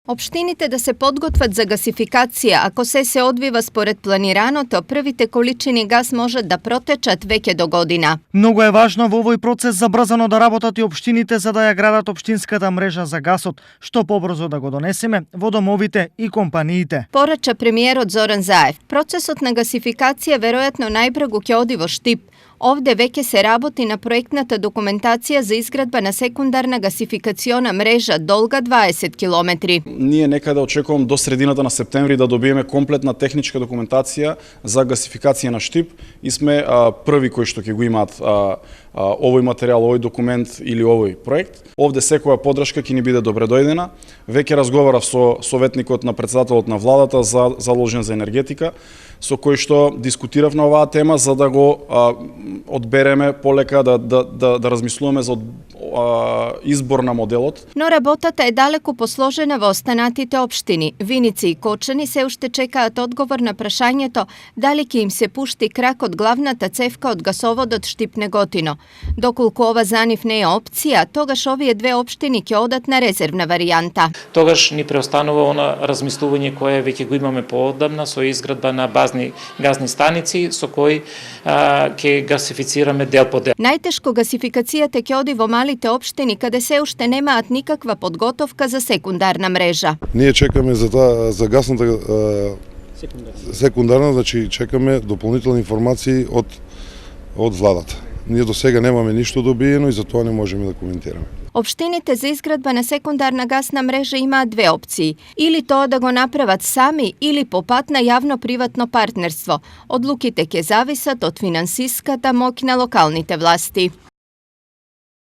Општините да се подготват за гасификација, ако се одвива според планираното, првите количини газ можат да протечат веќе до година. Многу е важно во овој процес забрзано да работат и општините за да ја градат општинската мрежа за гасот, што побрзо да го донесеме во домовите и компаниите. Порача премиерот Зоран Заев. Процесот на гасификација веројатно најбрзо ќе оди во Штип. Овде веќе се работи на проектната документација за изградба на секундарна гасификациона мрежа долга 20 километри. Ние некаде очекувам до средината на септември да добиеме комплетна техничка документација за гасификација на Штип и сме први кои што ќе го имаат овој материјал, овој документ или овој проект. Овде секоја подршка ќе ни биде добре дојдена. Веќе разговарав со советникот на председателот на владата задолжен за енергетика, со кој што дискутирав на оваа тема за да го одбереме полека да размислуваме за избор на моделот. Но работата е далеку посложена во останатите општини. Виница и Кочани се уште чекаат одговор на прашањето дали ќе им се пушти крак од главната цевка од гасоводот Штип-Неготино. Доколку ова за нив не е опција, тогаш овие две општини ќе одат на резервна варијанта. Тогаш ни преостанува она размислување кое веќе го имаме поодамна со изградба на базни газни станици со кои ќе гасифицираме дел по дел. Најтешко гасификацијата ќе оди во малите општини каде се уште немаат никаква подготовка за секундарна мрежа. Ние чекаме за гасната секундарна, значи чекаме дополнителни информации од владата. Ние до сега немаме ништо добиено и затоа не можеме да коментираме. Општините за изградба на секундарна гасна мрежа имаат две опции. Или тоа да го направат сами, или по пат на јавно-приватно партнерство. Одлуките ќе зависат од финансиската моќ на локалните власти.